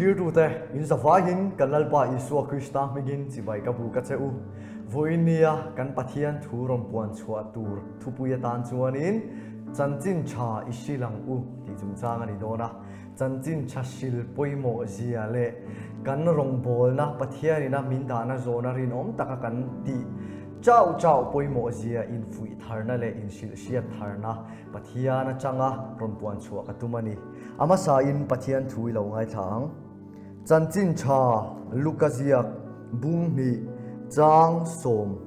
clear tu te in zawahin kanalpa Isua Krista migin chibai kabu ka cheu voinia kan pathian thuron puan chua tur thupuya tan chuanin chanchin cha isilang u ti chung chang ani dona chanchin chasil poimo zia le kan rong bol na pathianina min dana zona rin om taka kan ti chau chau poimo zia in fui tharna le in sil sia tharna pathiana changa ron puan chua ka tumani ama sa in pathian thui lo ngai thang chanchin cha lukazia bung ni chang som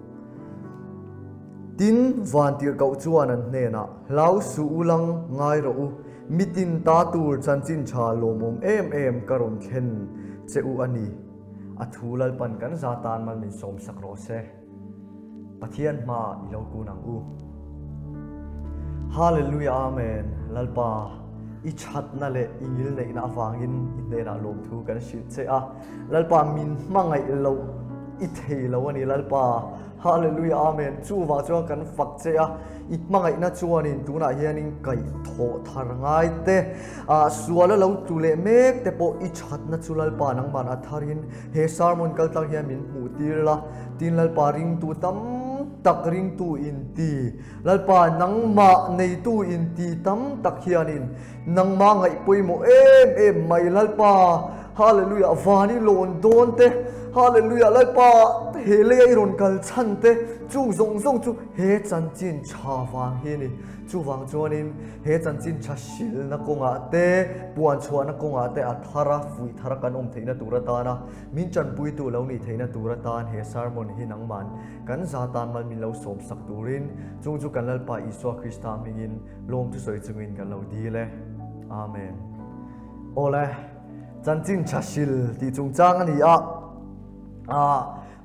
tin van tir kau chuan an hne na lau su ulang ngai ro u mitin ta tur chanchin cha lomom em karon khen cheu ani athulal pan kan zatan mal min som sak ro se pathian ma ilo kunang u hallelujah amen lalpa i chat na le ingil nei na awangin inde na lom thu kan shit che a lalpa min mangai lo i thei lo ani lalpa hallelujah amen chu wa chu kan fak che a i mangai na chuanin tuna hianin kai tho thar ngai te a suala lo tu le mek te po i chat na chu lalpa nang man atharin he sermon kal tang hiamin mu tir la tin lalpa ring tu tam tak ring tu in ti lalpa nang ma nei tu in ti tam tak hianin nang ma ngai poimo em mai lalpa hallelujah vani lon don te hallelujah lalpa hele iron kal chan te chung zong chu he chanchin chawang hi ni chuwang chuanin he chanchin chasil na konga te puan chhuan na konga te athara fui thara kan om theina turatana min chan pui tu lo ni theina turatan he sermon hi nangman kan zatan mal min lo som sak turin chung chu kan lalpa Isua Krista mingin lom tu soi chungin kan lo di le amen ole chanchin chasil ti chung chang ani a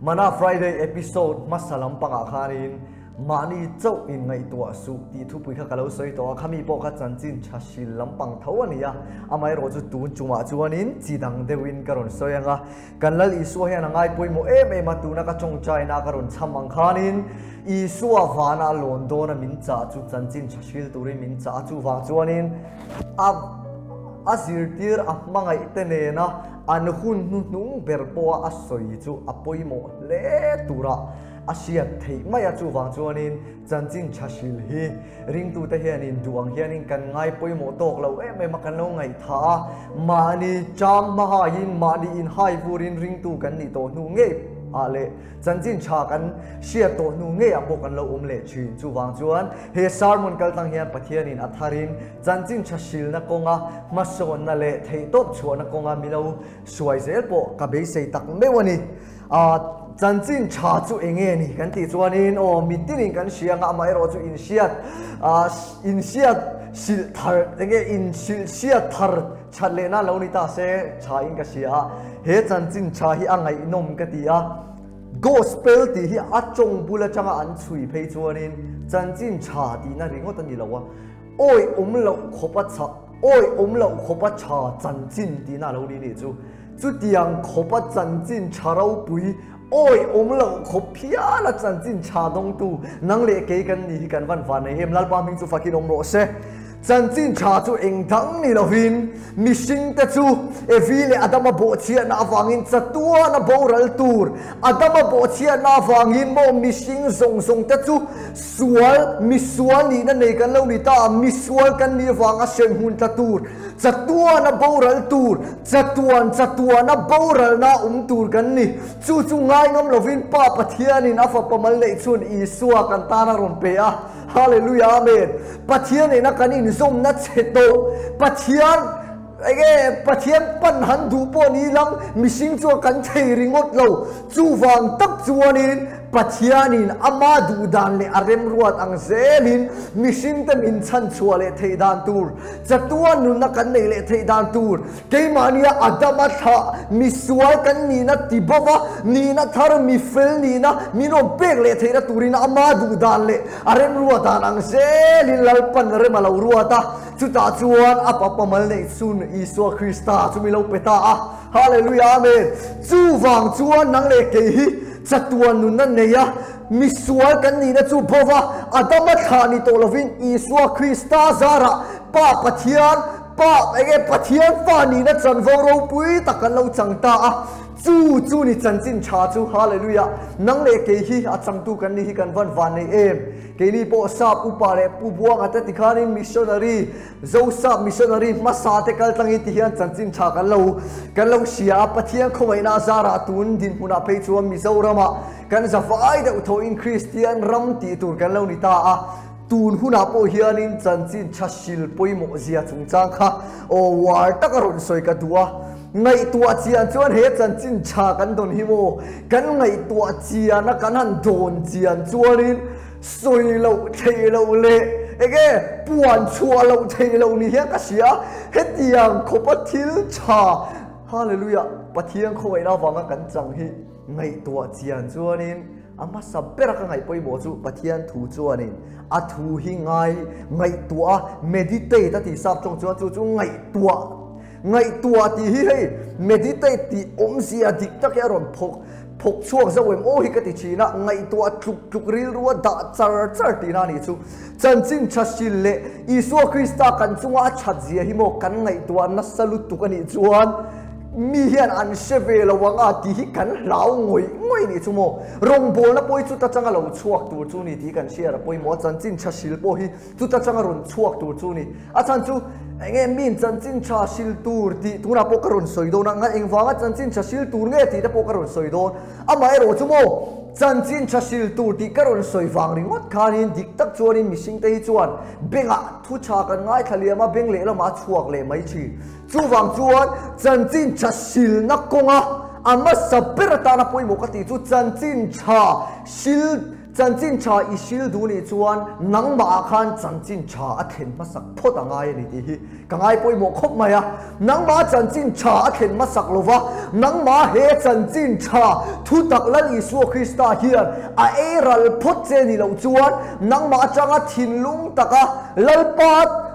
mana Friday episode masalam panga khanin mani chau in ngai tua su ti thu pui kha kalo soi to khami po kha chanchin chasil lampang thawania amai ro chu tu chuma chuanin chidang dewin karon soyanga kanlal Isua hian ngai poimo em atuna ka chong chai na karon chamang khanin Isua vana londona min cha chu chanchin chasil turi min cha chu wa chuanin azir tir mangai tene na an hun nung berpo asoi chu apoimo le tura asia thei maya chu wang chuanin chanchin chasil hi ring tu te hianin duang hianin kan ngai poimo tok lo em kan lo ngai tha mani cham ma in mani in hai vurin ring tu kan ni to nu nge ale chanchin cha kan sia to nu nge a kan lo le chin chu wang chuan he sermon kal tang hian pathianin atharin chanchin chasil na konga mason na le thei top chuan na konga milo suai zel po ka be sei tak mewani chanchin cha chu enge ni kan ti chuanin o mitin kan sianga mai ro chu in siat sil thar enge in sil siat thar chalena lo ni ta se cha in ka sia he chanchin cha hi angai nom ka ti a gospel ti hi achong bula changa an chui phei chuanin chanchin cha ti na ringot ani lawa oi lo khopa cha oi lo khopa cha chanchin ti na lo ni chu tiang khopa chanchin charau pui oi lo khopia la chanchin cha dong tu nang le ke kan ni kan van van nei hem lalpa ming chu fakin om ro se chanchin cha chu eng thang ni lovin mishing ta chu evile adama bo chia na wangin chatua na boral tur adama bo chia na wangin mo mishing song ta chu sual ni na nei kan lo ni ta misual kan ni wanga sem hun ta tur chatua na boral tur chatua na boral na tur kan ni chu ngai ngam lovin pa pathianin afa pamal nei chun Isua kan ta na ron pe a hallelujah amen pathian na kanin zom na cheto pathian pan han du po ni lang missing chu kan thei ringot lo chu wang tak chuanin pathianin ama du dan le arem ruat ang zelin missing ta min chan chuale thei dan tur chatua nu na kan nei le thei dan tur ke mania adama tha misual kan ni na tibawa ni na thar mi fel ni na mino bek le thei na turina ama du dan le arem ruat ang zelin lalpan re malo ruata chu ta chuan apa pamal nei sun Isua Krista chu mi lo peta hallelujah amen chu wang chuan nang le ke hi chatuan nun na neya misual kan ni na chu bova adama thani to lovin Isua Krista zara pa pathian pa ege pathian fa ni na chan vo ro pui takan lo chang ta a chu ni chan chin cha chu hallelujah nang le ke hi a chang tu kan ni hi kan van nei em ke ni po sap upare pu buang ata tikhani missionary zo sap missionary masa te kal tangi ti hian chan chin cha kan lo sia pathian khowai na zara tun din huna pe chu mi zo rama kan za vai de utho in Christian ram ti tur kan lo ni ta a tun huna po hianin chan chin chasil poimo zia chungchang kha o war takaron soi ka tua ngai tua chian chuan he chan chin cha kan don hi mo kan ngai tua chian na kan han don chian chuanin soi lo thei lo le ege puan chua lo thei lo ni hian ka sia hetiang khopathil cha hallelujah pathiang khoi na wanga kan chang hi ngai tua chian chuanin ama sabera ka ngai poi mo chu pathian thu chuanin a thu hi ngai tua meditate ta ti sap chong chu ngai tua ti hi hei meditate ti sia dik tak ya ron phok chuak zo em o hi ka ti china ngai tua tuk ril ruwa da char ti na ni chu chan chin chasil le isu krista kan chunga chat zia hi mo kan ngai tua na salut tu kan ni chuan mi hian an sheve lo wanga ti hi kan lau ngoi ni chumo rong bol na poi chu ta changa lo chuak tur chu ni ti kan share poi mo chan chin chasil po hi chu ta changa ron chuak tur chu ni a chan chu nge min chan chin chasil tur ti tuna po karon soido na nga engwanga chan chin chasil tur nge ti ta po karon soido ama ero chumo chan chin chasil tur ti karon soiwang ringot khanin dik tak chuanin missing te hi chuan benga thu cha kan ngai thaliama beng le lama chuak le mai chi chuwang chuan chan chin chasil na konga ama sapirata na poi mo ka ti chu chan chin cha i sil du ni chuan nang ma khan chan chin cha a then masak phot angai ni ti hi kangai poi mo khop maya nang ma chan chin cha a then masak lova nang ma he chan chin cha thu tak lal isu krista hian a eral phot che ni lo chuan nang ma changa thin lung taka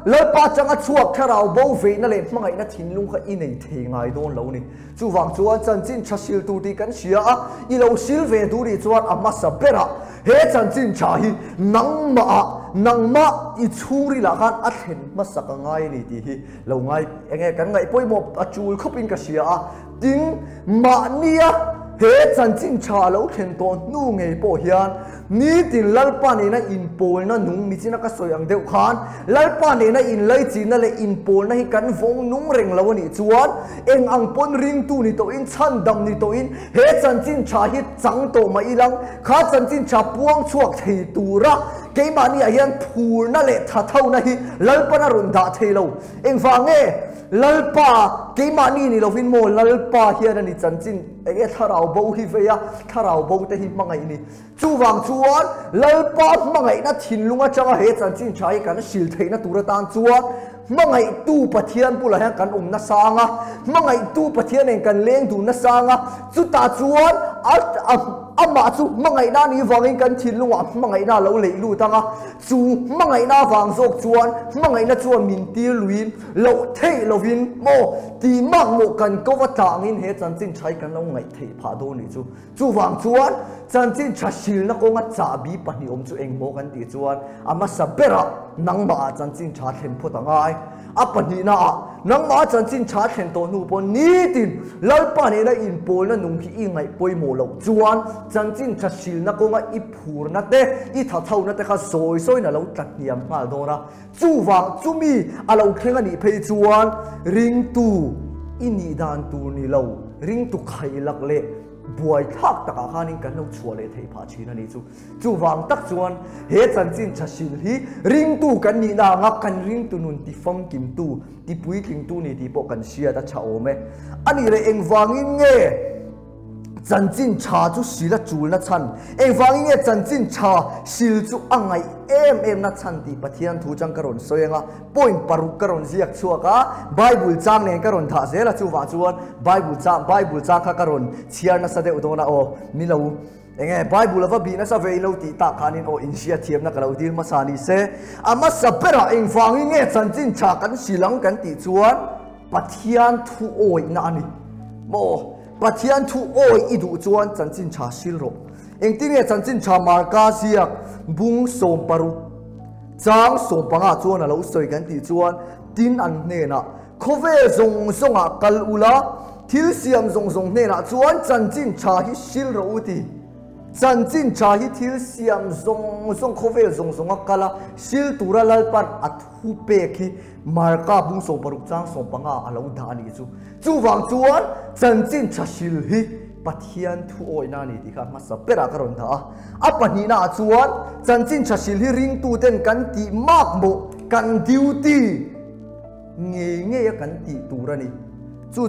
lalpa changa chuak tharau bo ve na le mangai na thin lung kha i nei the ngai don lo ni chuwang chuan chan chin chasil tu ti kan sia a i lo sil ve tu ri chuan a masa pera he chan chin cha hi nang ma i churi la khan a then masak ngai ni ti hi lo ngai enge kan ngai poi mo a chul khopin ka sia a ting ma nia he chan chin cha lo khen ton nu ngei po hian ni tin lalpa ni na in pol na nung mi china ka soyang deuh khan lalpa ni na in lai chi na le in pol na hi kan vong nung reng lo ni chuan eng ang pon ring tu ni to in chan dam ni to in he chan chin cha hi chang to ma ilang kha chan chin cha puang chuak thei tura ke ma ni a hian phur na le tha thau na hi lalpa na run da thei lo eng fa nge lalpa ke ma ni lo vin mo lalpa hian ani chan chin ege tharau bo hi ve ya tharau bo te hi mangai ni chuwang chuan lalpa mangai na thin lunga changa he chan chin chai kan sil theina tura tan chuan mangai tu pathian pula han kan na sanga mangai tu pathian en kan leng du na sanga chu ta chuan ama chu mangai na ni wangin kan thin lunga mangai na lo lei lu tanga chu mangai na wang zok chuan mangai na chuan min tir luin lo thei lovin mo ti mang mo kan ko wa tangin he chan chin chai kan lo ngai thei pha do ni chu wang chuan chan chin chasil na ko nga cha bi pani om chu eng mo kan ti chuan ama sabera nang ma chan chin cha thlen phot angai apani na nang ma chan chin cha thlen to nu pon ni tin lalpa ne na in pol na nung ki i ngai poi mo lo chuan chan chin chasil na ko nga i phur na te i tha thau na te kha soi na lo tat niam ma do na chuwang chumi alo khenga ni phei chuan ring tu ini dan tu ni lo ring tu khai lak le buai thak taka khanin kan lo chua le thei pha china ni chu wang tak chuan he chan chin chasil hi ring tu kan ni na nga kan ring tu nun ti fam kim tu ti pui king tu ni ti po kan sia ta cha ome ani le eng wangin nge chan chin cha chu sila chul na chan eng wangin nge chan chin cha sil chu angai em na chan ti pathian thu chang karon soyenga point paru karon ziak chuaka bible chang ne karon tha zela chu wa chuan bible chang kha karon chiar na sade udona o milo enge bible ava bina sa veilo ti ta khanin o insia thiam na kalo dir masani se ama sapera eng wangi nge chan chin cha kan silang kan ti chuan pathian thu oi na ani mo pathian thu oi idu chuan chan chin cha silro eng tinge chan chin cha marka siak bung som paru chang som panga chuan alo soi kan ti chuan tin an ne na khove zong zonga kal ula thil siam zong zong ne na chuan chanchin cha hi sil ro uti chanchin cha hi thil siam zong zong khove zong zonga kala sil tura lalpan athu pe khi marka bung so paruk chang so panga alo da ani chu wang chuan chanchin cha sil hi pathian thu oina ni ti kha ma sapera karon tha apani na chuan chanchin cha sil hi ring tu ten kan ti mak mo kan duty nge kan ti turani chu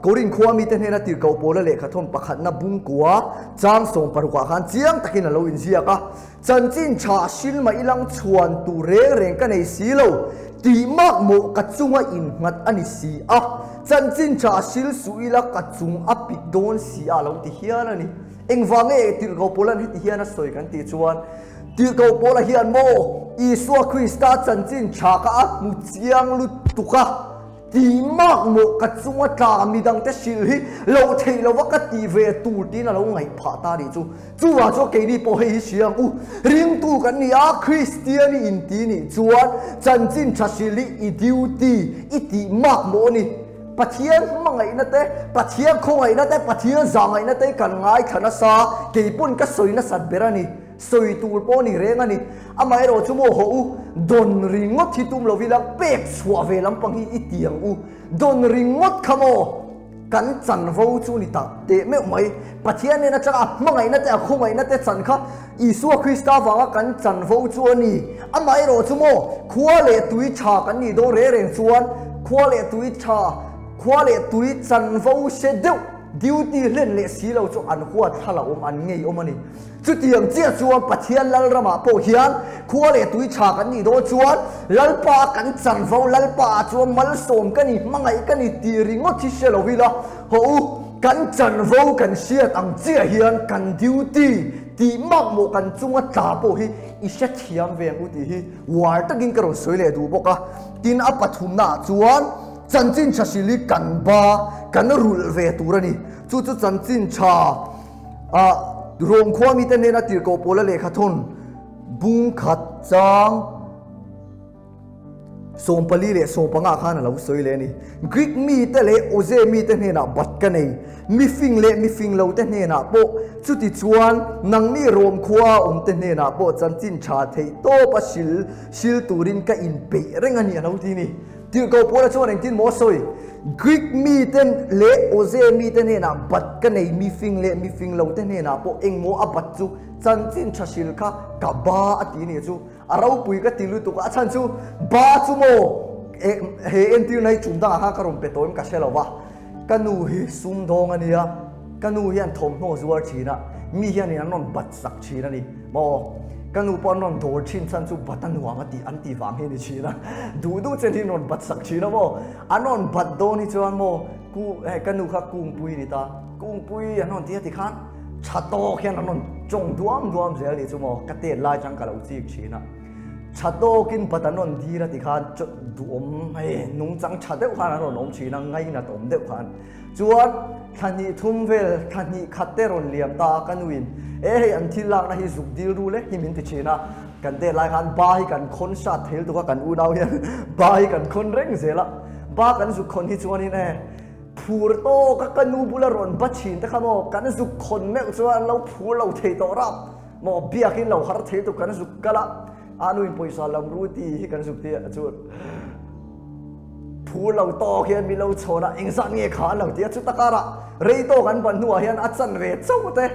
korin khwa mi ten hena tir ko pola le khathon pakhat na bung kwa chang som parukwa khan chiang takin alo in zia ka chanchin cha sil ma ilang chuan tu reng ka nei si lo ti mak mo ka chunga in ngat ani si a chanchin cha sil suila ka chung api don si a lo ti hian ani engwange tir ko pola ni ti hian a soi kan ti chuan tir ko pola hian mo isua krista chanchin cha ka mu chiang lu tuka ti mak mo ka chunga ta midang te sil hi lo thei lo waka ti ve tu ti na lo ngai pha ta ri chu wa cho ke ni po hei siang u ring tu kan ni a christian in ti ni chuan chanchin thasili i duty i ti mak mo ni pathian mangai na te pathian khongai na te pathian zangai na te kan ngai khana sa ke pun ka soina sat berani soi tur po ni renga ni amai ro chumo ho u don ringot hi tum lovila pek chwa ve lampang hi itiang u don ringot khamo kan chan vo chu ni ta te me mai pathian ne na cha mangai na te khongai na te chan kha isu krista wanga kan chan vo chu ani amai ro chumo khwa le tui cha kan ni do re reng chuan khwa le tui chan vo se deu duty len le si lo chu an huat thala an ngei ani chu tiang chia chuan pathian lal rama po hian khua le tui cha kan ni do chuan lalpa kan chan vo lalpa chuan mal som kan ni mangai kan ni ti ringo thi se lo vila ho kan chan vo kan siat ang chia hian kan duty ti mak mo kan chunga ta po hi i se thiam ve u ti hi war takin karo soi le du boka tin a pathum na chuan chanchin chasili kan ba kan rul ve turani chu chanchin cha rong khwa mi ten na tir ko pola le khathon bung khat chang sompali le sopanga khana lo soi le ni greek mi te le oze mi te na bat ka nei mi fing lo te na po chu ti chuan nang ni rom khwa te na po chanchin cha thei to pa sil turin ka in pe renga ni alo ti ni tir ko pola chuan engtin mo soi greek mi ten le oze mi te na bat ka nei mi fing lo te na po eng mo abat chu chanchin chasil kha ka ba ati ni chu arau pui ka tilu tu ka chan chu ba chu mo he entir nai chunda ha ka rom pe toim ka selawa kanu hi sum dong ania kanu hian thom no zuar china mi hian in anon bat sak china ni mo kanu pon non dor chin chan chu batan wa ti anti wang he ni china du chen hi non bat sak china mo anon bat do ni chuan mo ku kanu kha kung pui ni ta kung pui anon ti ti khan chato khian anon chong duam zel ni chu mo kate lai chang ka lo chi china chato kin patanon dira ti khan duom nung chang chadeu khan anon om china ngai na tom deu khan chuan thani thumvel thani khateron liam ta kanuin an thilak na hi zuk dil ru le himin ti china kan de lai khan ba hi kan khon sa thel tu ka kan u dau hian ba hi kan khon reng zela ba kan zu khon hi chuan in phur to ka kanu bula ron ba chin ta khamo kan zu khon me chuan lo phur lo thei to rap mo biakin lo har thei tu kan zu kala anu in poisa lam ru ti hi kan zu ti chu phur lo to hian mi lo chona engsan nge kha lo ti chu takara rei to kan ban nuwa hian a chan ve chau te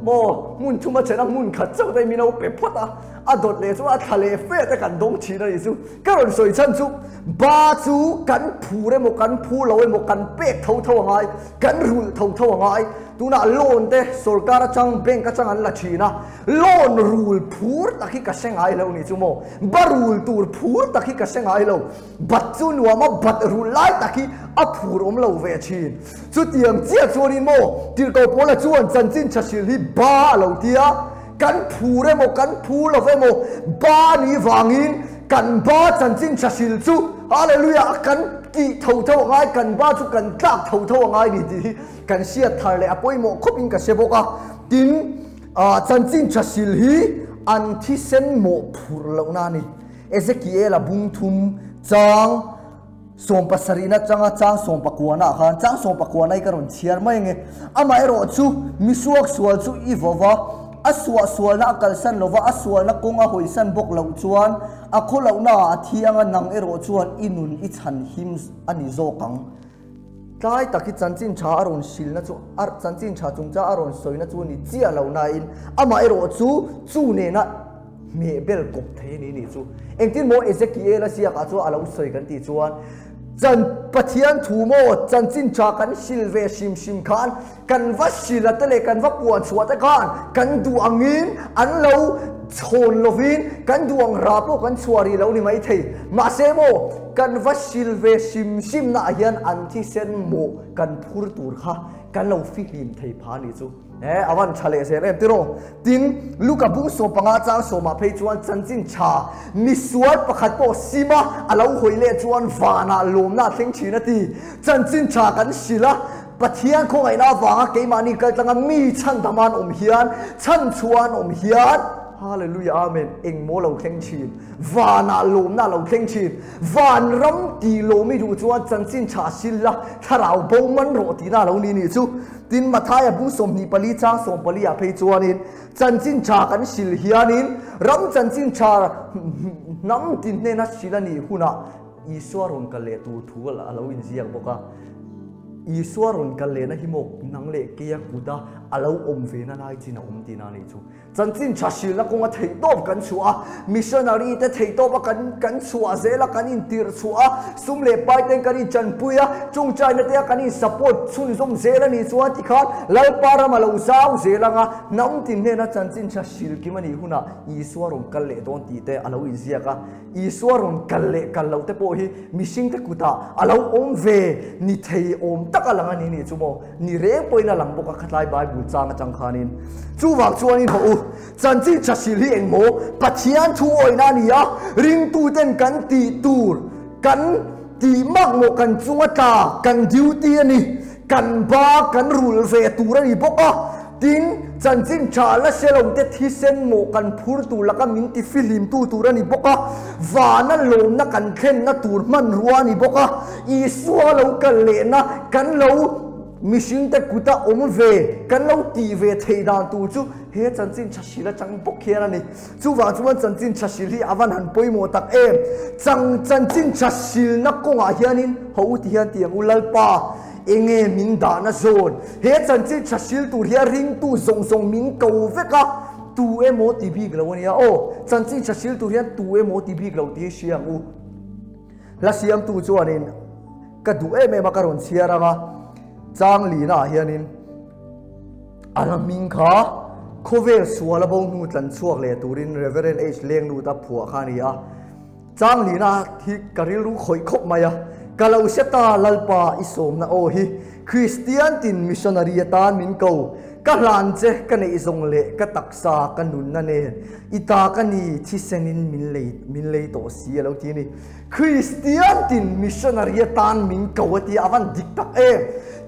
mo mun thuma chena mun khat chau te mi no pe phota a dot le chu a thale fe te kan dong chi na isu karon soi chan chu ba chu kan phur mo kan phu lo mo kan pek tho ngai kan rul tho ngai tuna loan te sarkar chang bank ka chang an la china loan rule phur takhi ka sengai lo ni chu mo barul tur phur takhi ka sengai lo bat chu nuwa ma bat rul lai takhi a phur om lo ve chin chu tiam chia chuan mo tir ko pola chuan chanchin chasil hi ba lo tia kan phure mo kan phur lo ve mo ba ni wangin kan ba chanchin chasil chu hallelujah kan ki tho ngai kan ba chu kan tlak tho ngai ni ti kan sia thar le apoi mo khopin ka seboka tin chanchin chasil hi an thi sen mo phur lo na ni ezekiel bung thum chang som pasarina changa chang som pakuana khan chang som pakuana I karon chiar mai nge amai ro chu misuak sual chu I vova aswa sual na kalsan lova aswa na konga hoisan bok lo chuan akholau na athianga nang ero chuan inun I chan him ani zo kang tai taki chanchin cha aron sil na chu ar chanchin cha chungcha aron soina chu ni chia lo na in amai ro chu ne na me bel kop the ni chu engtin mo Ezekiel sia ka chu alo soi kan ti chuan chan pathian thu mo chanchin cha kan silve sim khan kan va silatale kan va puan chuata khan kan du angin an lo chon lovin kan duang rapo kan chuari lo ni mai thei ma se mo kan va silve sim na hian an thi sen mo kan phur tur kha kan lo fi him thei pha ni chu awan chale se rem tiro tin luka bu so panga chang so ma phei chuan chanchin cha mi sual pakhat po sima alo hoile chuan wana lomna thing thina ti chanchin cha kan sila pathian kho ngai na wanga ke mani ka tanga mi chan daman hian chan chuan hian hallelujah amen eng mo lo theng chin wana lom na lo theng chin van ram ti lo mi du chuan chanchin cha sila tharau bo man ro ti na lo ni chu tin mathaya bu som ni pali chang som pali a phei chuan in chanchin cha kan sil hianin ram chanchin cha nam tin ne na silani huna iswaron kale tu thual alo in ziak boka iswaron kale na himok nangle kia kuda alo ve na lai china tina ni chu chanchin cha sil na konga thei top kan chua missionary te thei top kan chua zela kan in tir chua sumle pai ten kan in chanpuya chung chai na te kan in support chun som zela ni chua ti khan lal para malo sau zela nga nam tin ne na chanchin cha sil ki mani huna iswaron kale don ti te alo in zia ka iswaron kale kallo te po hi missing te kuta alo ve ni thei takalanga ni chumo ni re poina langboka khatlai bible chang chang khanin chuwang chuanin ho chanchin chasil hi engmo pathian thu oina nia ring tu ten kan ti tur kan ti mak mo kan chunga ta kan duty ani kan ba kan rule ve tur ani boka tin chanchin chala selom te thisen mo kan phur tu laka min ti film tu turani boka wana lom na kan khen na tur man ruani boka I swalo kan le na kan lo missing te kuta ve kan lo ti ve theidan tu chu he chanchin chasila chang bok khian ani chuwa chuan chanchin chasili awan han poimo tak em chanchin chasil na konga hianin ho ti hian tiang ulal pa enge min da na zone he chanchin chasil tu hia ring tu zong min ko veka tu emo tv glawnia o chanchin chasil tu hian tu emo tv glaw ti siang u la siam tu chuanin ka du eme makaron siaranga chang lina hianin alaming kha khovel suala bo nu tlan chuak le turin reverend h leng nu ta phua khania chang lina thi karil ru khoi khop maya kalau seta lalpa isom na o hi Christian tin missionary tan min ko ka hlan che ka nei zong le ka taksa ka nun na ne ita ka ni thi senin min lei to si lo ti ni Christian tin missionary tan min ko ti awan dik tak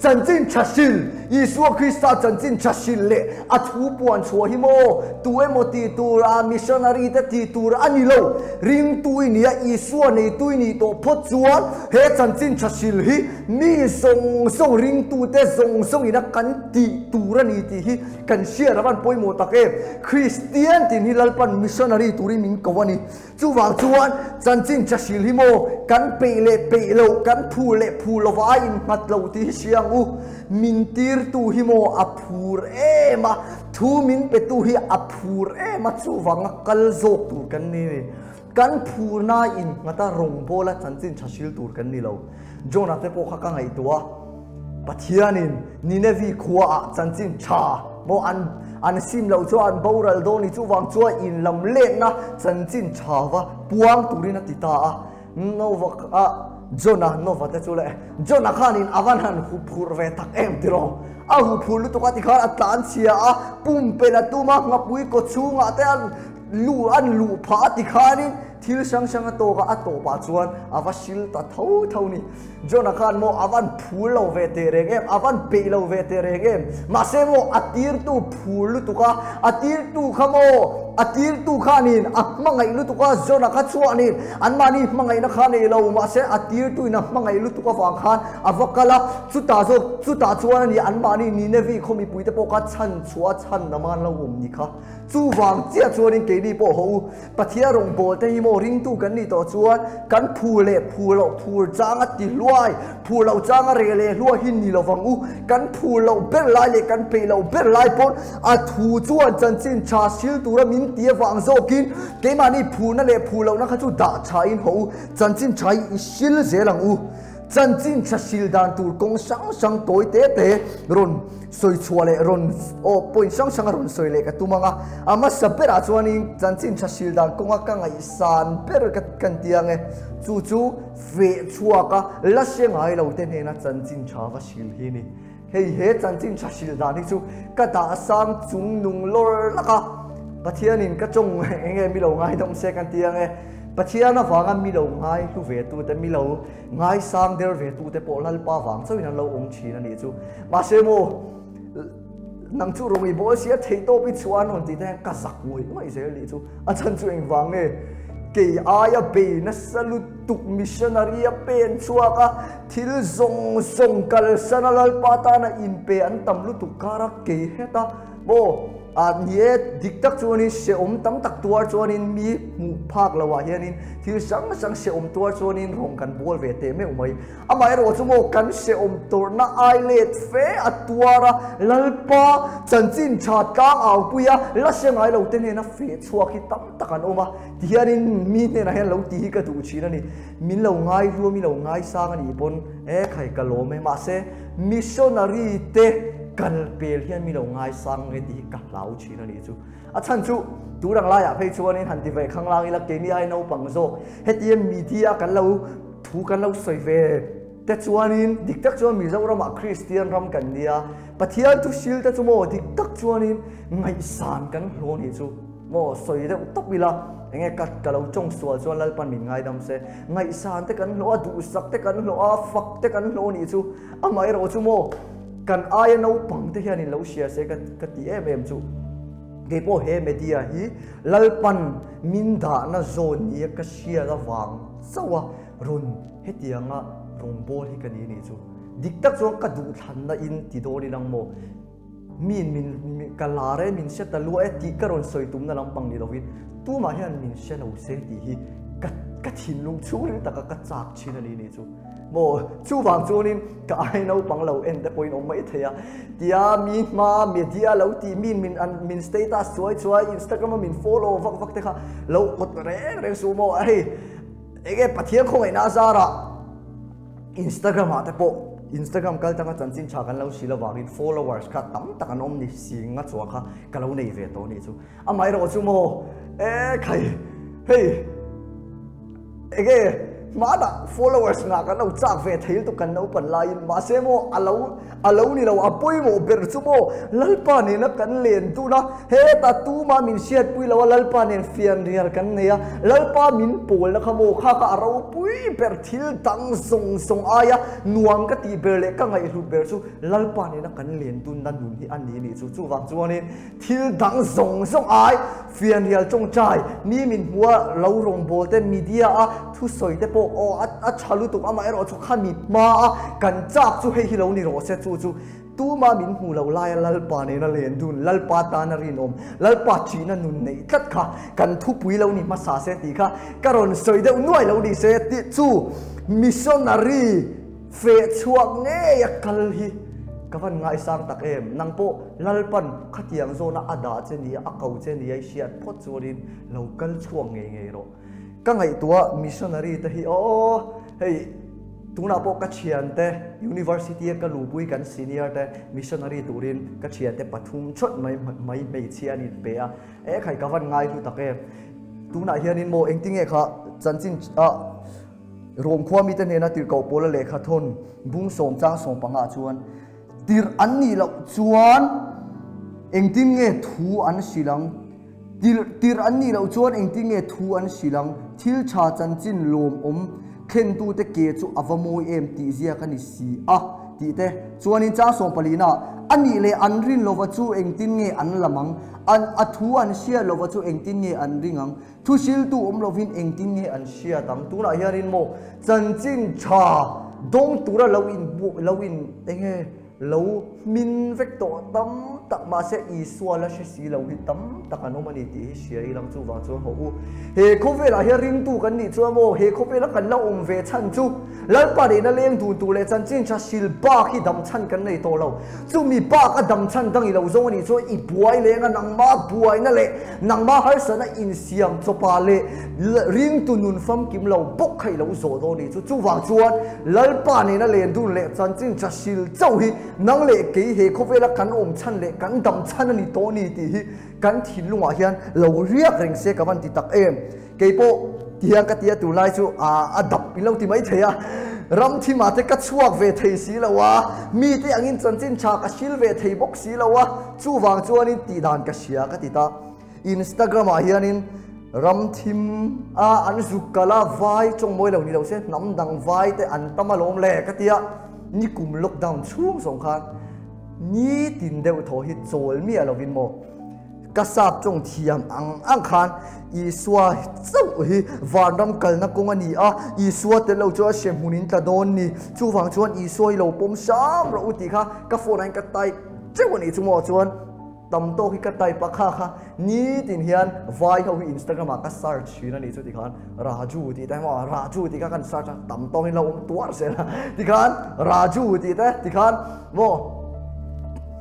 chanchin chasil Yesu Christa chanchin chasil le athu puan chua hi mo tu emo ti tur a missionary te ti tur ani lo ring tu inia Yesu nei tu ni to phot chuan he chanchin chasil hi mi song ring tu te song ina kan ti tur ani ti hi kan share ban poimo take Christian tin hi lalpan missionary turi min kawani chuwang chuan chanchin chasil hi mo kan pe lo kan phu lo wa in mat lo ti siang u min tir tu hi mo aphur ema thu min pe tu hi aphur ema chuwang kal zok tu kan ni kan phur na in ngata rong bola chanchin chasil tur kan ni lo jona te po kha ka ngai tua pathianin ninevi khuwa chanchin cha mo an sim lo cho an boral do ni chuwang chua in lam le na chanchin chawa puang turina tita a no wa Jonah no va te chule Jonah khanin awan han hu phur ve tak em tiro a hu phur lu to ka ti khan atlan sia a pum pe la tu ma ngapui ko chunga te an lu pha ti khanin thil sang to ka ato pa chuan avasil ta thau ni Jonah khan mo awan phul lo ve te regem awan pe lo ve te regem ma se mo atir tu phul lu tu ka atir tu khamo atir tu khanin mangai lu tu ka zona kha chuanin an mani mangai na khane lo ma se atir tu na mangai lu tu ka wang khan avakala chuta chuan ni an mani ni ne vi khomi puite po ka chan chua chan na man lo ni kha chu wang chia chuanin ke ni po ho pathia rong bol te hi mo ring tu kan ni to chuan kan phule phulo phur changa ti luai phulo changa re le lua hin ni lo wang u kan phulo ber lai le kan pe lo ber lai pon a thu chuan chan chin cha sil tu ra min tia wang zo kin ke mani phu na le phulo na kha chu da cha in ho chan chin chai sil zelang u chan chin cha sil dan tur kong sang toi te ron soi chuale ron o point sang ron soi le ka tumanga ama sapera chuanin chan chin cha sil dan konga ka ngai san per ka kan tiang e chu ve chuaka la se ngai lo te ne na chan chin cha wa sil hi ni he chan chin cha sil dan hi chu ka da sang chung nung lor laka pathianin ka chong enge mi lo ngai dom se kan tiang e pathian na wanga mi lo ngai tu ve tu te mi lo ngai sang der ve tu te po lal pa wang chawin an lo ong thina ni chu ma se mo nang chu rongi bo sia thei to pi chuan on ti te ka sak mui mai se li chu a chan chu eng wang e ke aya be na salu tuk missionary a pen chuaka thil zong kal sanalal pata na in pe an tam lu tu kara ke heta bo nie diktak chuanin se tam tak tuar chuanin mi mu phak lawa hianin thil sang se tuar chuanin rong kan bol ve te me umai amai ro chumo kan se tor na ailet fe atuara lalpa chanchin chat ka au puya la se ngai lo te ne na fe chuaki tam takan oma hianin mi ne na hen lo ti ka du china ni min lo ngai lu mi lo ngai sang ani pon khai ka lo me ma se missionary te kal pel hian mi lo ngai sang nge ti ka lau china ni chu a chan chu turang la ya phei chuanin han ti ve khang lang ila ke ni ai no pang zo hetiem media kan lo thu kan lo soi ve te chuanin diktak chuan mi zo rama christian ram kan nia pathian tu sil te chu mo diktak chuanin ngai san kan hlo ni chu mo soi de top bila enge kat kalau chong sual chuan lalpan min ngai dam se ngai san te kan lo du sak te kan lo a fak te kan lo ni chu amai ro chu mo kan ai no pang te hian in lo sia se ka ti em chu ke po he media hi lalpan min da na zone ni ka sia da wang sawa run hetianga rong bol hi kan ni chu diktak chuan ka du than na in ti do ni lang mo min kalare min se ta lu e ti ka ron soi tum na lam pang ni lovin tu ma hian min se no se ti hi ka thin lung chu ri ta ka chak chin ani ni chu mo chu wang chuanin ka ai no pang lo en the point on mai thaya tia mi ma media lo ti min status chuai Instagram min follow vak te kha lo ot reng su mo ai ege pathian khoi na zara Instagram ate po Instagram kal tanga chanchin cha kan lo sila wangin followers kha tam takan om ni singa chuwa kha kalo nei ve to ni chu amai ro chu mo khai hey ege mana followers nga kan lo chak ve thail tu kan no pan lain ma se mo alo ni lo apoi mo ber chu mo lalpa ni na kan len tu na he ta tu ma min siat pui lo lalpa nen fian rial kan ne ya lalpa min pol na khamo kha ka ro pui ber thil tang song aya nuang ka ti ber le ka ngai hu ber chu lalpa ni na kan len tu na nun hi an ni chu chu wang chu ni thil tang song ai fian rial chong chai ni min huwa lo rong bol te media a thu soi te po o a chalu tu ama ero chu khami ma kan chak chu hei hi lo ni ro se chu tu ma min hu lo lai lalpa ne na len dun lalpa ta na rin om lalpa chi na nun nei tat kha kan thu pui lo ni ma sa se ti kha karon soi de nuai lo ni se ti chu missionary fe chuak nge ya kal hi kawan ngai sang tak em nang po lalpan khatiang zo na ada che ni a kau che ni ai siat phot churin local chuang nge ro ka ngai tua missionary ta hi hey tuna po ka chian te university ka lupui kan senior te missionary turin ka chian te pathum chot mai chian in pe a khai kawan ngai lu tak em tuna hianin mo engting e kha chanchin rom khwa mi te ne na tir ko pola le kha thon bung som chang som panga chuan tir an ni lo chuan engting nge thu an silang tir an ni lo chuan engting nge thu an silang thil cha chanchin lom om khen tu te ke chu avamoi em ti zia kan si a ti te chuanin cha som palina ani le anrin lova chu engtin nge an lamang an athu an sia lova chu engtin nge an ringang thu sil tu lovin engtin nge an sia dang tu na hianin mo chanchin cha dong tura lowin enge lo min vek to tam tak ma se I swala she si lo hi tam tak anomani ti sia I lang chu wa chu ho u he khovela he ring tu kan ni chu mo he khovela kan la ve chan chu lal pa de na leng tu le chan chin cha sil ba ki dam chan kan nei to lo chu mi ba ka dam chan dang I lo zo ni chu I buai le nga nang ma buai na le nang ma har sa na in siam cho pa le ring tu nun fam kim lo bok khai lo zo do ni chu wa chuan lal pa ni na len du le chan chin cha sil chau hi nang le ke he khovela kan chan le kan dam chan ani to ni ti hi kan thin lunga hian lo riak reng se ka van ti tak em ke po tiang ka tia tu lai chu a dap pi lo ti mai theya ram thi ma te ka chuak ve thei si lo wa mi te angin chanchin cha ka sil ve thei bok si lo wa chu wang chuanin ti dan ka sia ka ti ta Instagram a hianin ram thim a an zukala vai chong moi lo ni lo se nam dang vai te an tamalom le ka tia ni kum lockdown chung song khan ni tin deuh tho hi chol mi alovin mo kasap chong thiam ang khan I swa chau hi varnam kalna kong ani a I swa te lo cho shem hunin ta don ni chu wang chuan I swa lo pom sam ro uti kha ka phone an ka tai cheu ani chu mo chuan tam to hi ka tai pa kha ni tin hian vai ho hi Instagram ka search hin ani chu ti khan raju ti ta ma raju ti ka kan search tam to hi lo tuar se la ti khan raju ti ta ti khan mo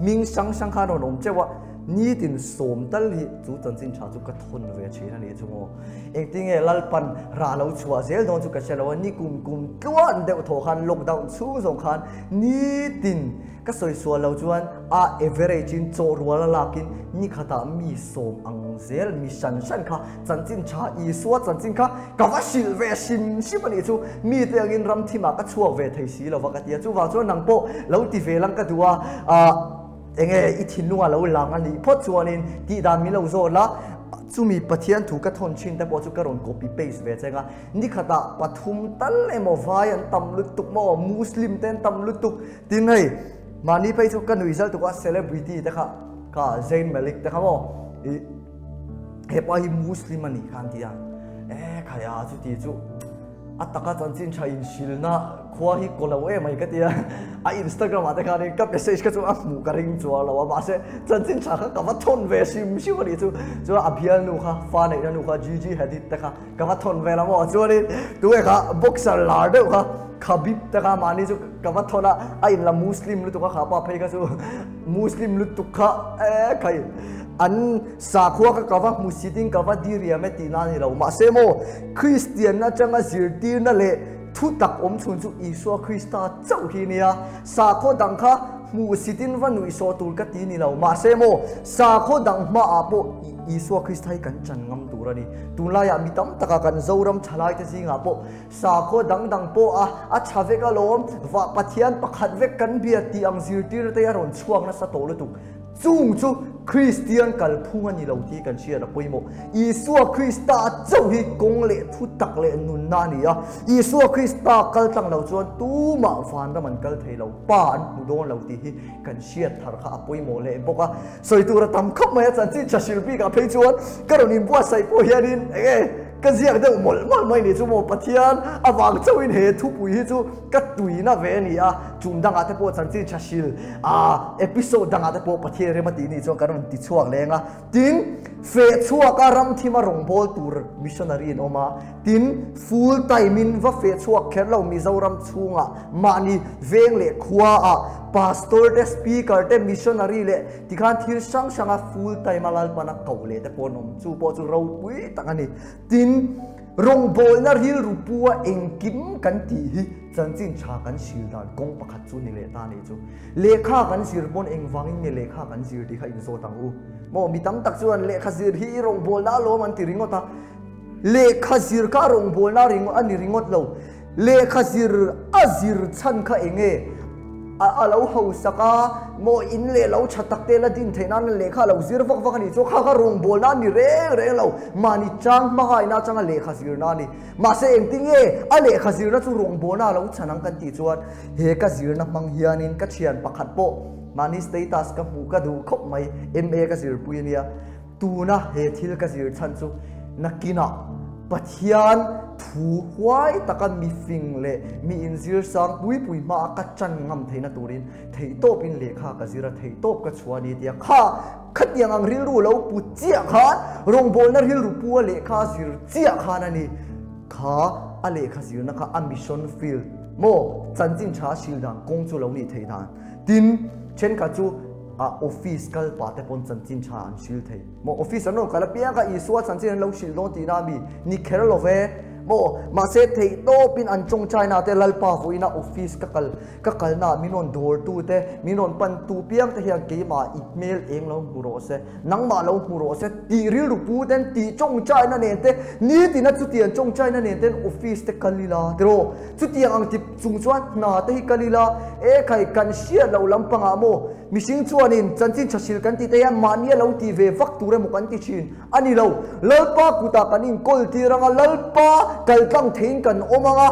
ming sang khan ro nom chewa ni tin som tal hi chu chanchin cha chu ka thon ve china ni chu mo engting e lalpan ra lo chua zel don chu ka chelo ni kum tluan de tho khan lockdown chu zong khan ni tin ka soi so lo chuan a average in cho ruala lakin ni khata mi som ang zel mi san kha chanchin cha I suwa chanchin kha ka wa sil ve sim ani chu mi te angin ram thima ka chuak ve thei si lo wa ka tia chu wa chu nang po lo ti ve lang ka duwa enge I thin lunga lo lang ani phot chuanin ti dan mi lo zo la chumi pathian thu ka thon chin ta po chu ka ron copy paste ve chenga ni khata pathum tal emo vai an tam lut tuk mo muslim ten tam lut tuk tin hei mani pai chu ka nuizal tu ka celebrity ta kha ka Zayn Malik ta kha mo he pa hi muslim ani khan tia khaya chu ti chu ataka chanchin cha in silna khwa hi kolawe mai ka tia a Instagram ate khani ka message ka chu a mu ka ring chwa lo ba se chanchin cha ka wa thon ve sim ani chu abhial nu kha fa nei nu kha gg hadith ta kha ka wa thon ve la mo chu ri tu e kha boxer lar de kha khabib ta kha mani chu ka wa thona a in la muslim lu tu kha pa phei ka chu muslim lu tu kha khai an sa khwa ka kawa musiding kawa diria me tina ni lo ma se mo Christian na changa zirtir na le thu tak om chun chu Iswa Krista chau hi nia sa kho dang kha musidin vanui so tur ka ti ni lo ma se mo sa kho dang ma apo Iswa Krista hi kan chan ngam turani tunla ya mitam taka kan zoram thalai te singa po sa kho dang po a chave ka lom wa pathian pakhat vek kan bia ti ang zirtir te ya ron chuang na sa tolu tu chung chu Christian kalphung ani lo ti kan sia na poimo Iswa Krista chau hi kong le thu tak le nun na ni a Iswa Krista kal tang lo chuan tu ma fan da man kal thei lo pan mu don lo ti hi kan sia thar kha poimo le boka soi tu ra tam khop mai chan chi chasil pi ka phei chuan karonin bua sai po hianin kan ziak de mol mai ni chu mo pathian awang chawin he thu pui hi chu ka tui na ve ni a chum dang ate po chan chi chasil episode dang ate po pathian re mati ni chu karon ti chuak lenga tin fe chuak a ram thima rong bol tur missionary in oma tin full time in va fe chuak kher lo Mizoram chunga mani veng le khwa a pastor te speaker te missionary le tikhan thil sang full time alal pana kaule te ponom chu po chu ro pui takani tin rong bol na hil rupua engkim kan ti hi chanchin cha kan sil dan kong pakhat chu ni le ta ni chu lekha kan sir pon engwangin ni lekha kan sir ti kha in so tang u mo mitam tak chuan lekha sir hi rong bol na lo man ti ringota lekha sir ka rong bol na ring ani ringot lo lekha sir azir chan kha enge alo ho saka mo in le lo chatak te la din theina na lekha lo zir vak vak ani chu kha kha rong bol na ni re lo mani chang ma hai na chang a lekha zir na ni ma se eng ting e a lekha zir na chu rong bol na lo chanang kan ti chuan he ka zir na mang hianin ka thian pakhat po mani status ka mu ka du khop mai ma ka zir puinia tu na he thil ka zir chan chu nakina pathian thu huai takan mi fing le mi in zir sang pui ma ka chan ngam theina turin thei top in lekha ka zira thei top ka chuani tia kha khatiang ang ril ru lo pu chia khan rong bol na ril ru pu lekha zir chia khan ani kha a lekha zir na kha ambition field mo chanchin cha shildang kong chu lo ni thei dan tin chen ka chu office kal pa te pon chanchin cha an shil thei mo office ano kala pia ka iswa chanchin lo shil don ti na mi ni kherlo ve mo ma se thei to pin an chong china te lalpa huina office ka kal na minon door tu te minon pan tu piang te hiang ke ma email eng lo muro se nang ma lo muro se ti ril ru pu den ti chong china ne te ni ti na chu tian chong china ne ten office te kalila tro chu tiang ang ti chung chuan na te hi kalila e khai kan sia lo lampanga mo mishing chuanin chanchin chashil kan ti te ya mania lo ti ve vak tu re mo kan ti chin ani lo lalpa kuta kanin kol ti ranga lalpa kaltang thein kan omanga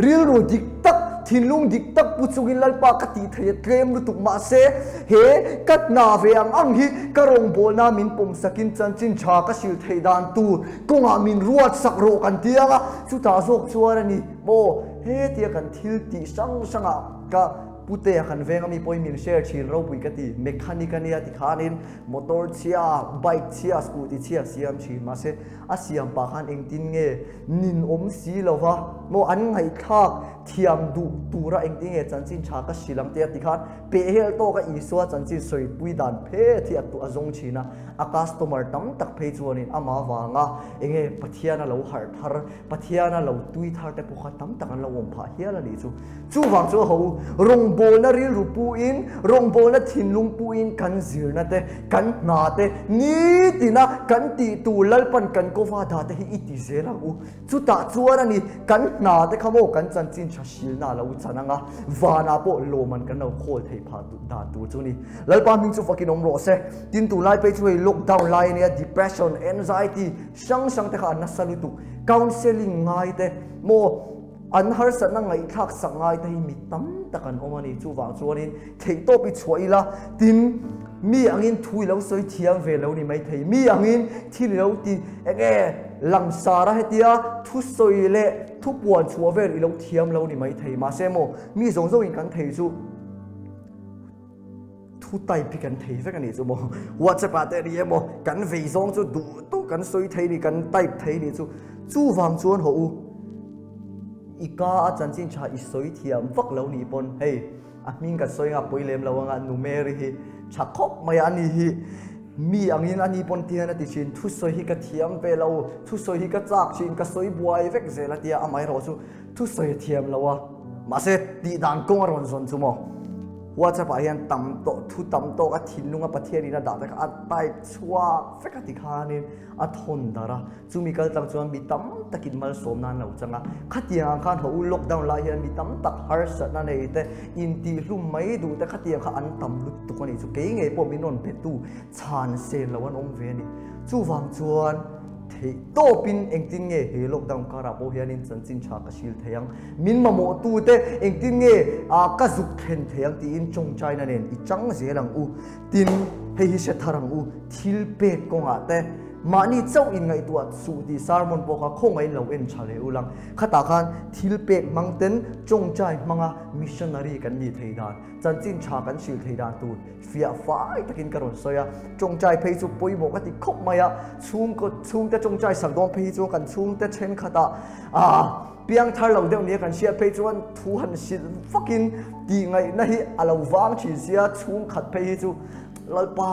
ril ru dik tak thinlung dik tak puchungin lalpa ka ti thei tlem lu tuk ma se he kat na ve ang hi karong bol na min pom sakin chanchin cha ka sil thei dan tu konga min ruat sak ro kan tianga chu ta zok chuan ani mo he tia kan thil ti sanga ka pute kan venga mi poi min share chil ro pui ka ti mechanic ania ti khanin motor chia bike chia scooty chia siam chi ma se asiam pa khan eng tin nge nin om si lova mo an ngai thak thiam du tura eng tin nge chanchin cha ka silam te ti khan pe hel to ka iswa chanchin soi pui dan phe thi atu azong china a customer tam tak phe chuanin ama wanga enge pathiana lo har thar pathiana lo tui thar te pokha tam tak an lo om pha hiala ni chu wang chu ho rong bol na ril rupu in rong bol na thinlung pu in kan zir na te kan na te ni tina kan ti tu lalpan kan ko fa da te hi iti zela u chu ta chuan ani kan na te khamo kan chanchin chashil na lo chananga wana po lo man kan no khol thei pha tu da tu chu ni lalpa min chu fakin om ro se tin tu lai pe chu lockdown lai ne depression anxiety sang te kha na salutu counseling ngai te mo an har sa na ngai thak sangai te hi mi tam takan omani chu wang chuanin thei to pi chuaila tin mi angin thui lo soi thiam ve lo ni mai thei mi angin thil lo ti enge langsara hetia thu soi le thu puan chua ve lo thiam lo ni mai thei ma se mo mi zong zong in kan thei chu thu tai pi kan thei ve kan ni chu mo whatsapp ate ri mo kan ve zong chu du tu kan soi thei ni kan type thei ni chu wang chuan ho u ika a chanchin cha isoi thiam vak lo ni pon hey a min ka soi nga poilem lo nga numeri hi chakhop mai ani hi mi angin ani pon tiana ti chin thu soi hi ka thiam ve lo thu soi hi ka chak chin ka soi buai vek zela tia amai ro chu thu soi thiam lo wa ma se ti dan kong ron zon chu mo WhatsApp ayan tam to ka thinlunga pathiani na da ka type chua feka ti khanin a thon dara chumi kal tang chuan mi tam takin mal som na no changa khatiang khan ho lockdown la hian mi tam tak har sa na nei te in ti hlum mai du te khatiang kha an tam lut tu kani chu ke nge po minon pe tu chan se lawan om ve ni chu wang chuan thei to pin engtin nge he lockdown kara po hianin chanchin cha ka sil theyang min ma mo tu te engtin nge a ka zuk then theyang ti in chong china nen I chang zelang u tin he hi se tharang u thil pe konga te mani chau in ngai tua su di sarmon po kha khongai lo en chale ulang khata khan thil pe mangten chong chai manga missionary kan ni theidan chanchin cha kan sil theidan tu fia fai takin karon soya chong chai phei chu poi mo ka ti khop maya chung te chong chai sang dom phei chu kan chung te chen khata piang thar lo deuh ni kan sia phei chuan thu han sil fucking ti ngai na hi alo wang chi sia chung khat phei chu lalpa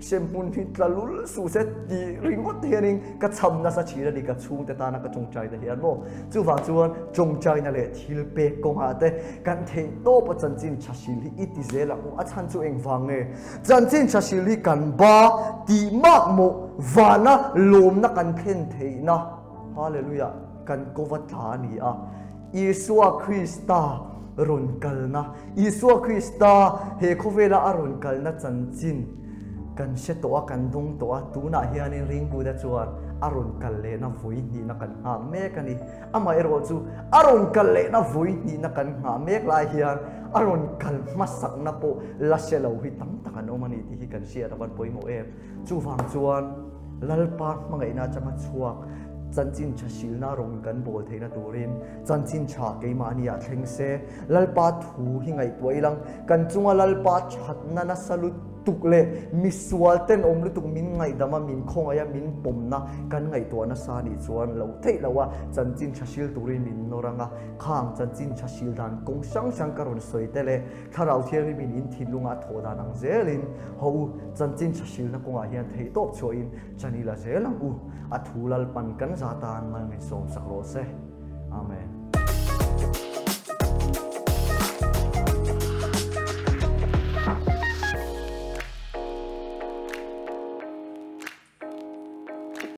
sempun hi tlalul su se ti ringot hianing ka cham na sa chira di ka chung te ta na ka chong chai te hian mo chu wa chuan chong chai na le thil pe kong ha te kan thei to pa chanchin chasil hi iti zela u a chan chu eng wang nge chanchin chasil hi kan ba ti mak mo wana lom na kan thlen thei na hallelujah kan kovat tha ni a Isua Krista ron kalna Isua Krista he khovela aron kalna chanchin kan se to kan dong to tuna hianin ringbu da chuan aron kalle na voi ni na kan ha me kani ama ero chu aron kalle na voi ni na kan ha me lai hian aron kal masak na po la selo hi tam takan omani ti hi kan sia daban poimo em chu wang chuan lalpa mangai na chama chuak chanchin chasil na rong kan bol theina turin chanchin cha keima ania thlengse lalpa thu hi ngai toilang kan chunga lalpa thatna na salut tukle miswal ten om lutuk min ngai dama min khong aya min pomna kan ngai to na sa ni chuan lo thei lawa chanchin chasil turin min noranga khang chanchin chasil dan kong sang sang karon soitele tharau thiari min in thilunga thoda nang zelin ho chanchin chasil na konga hian thei top choin chanila zelang u athulal pan kan zatan man som sakro se amen.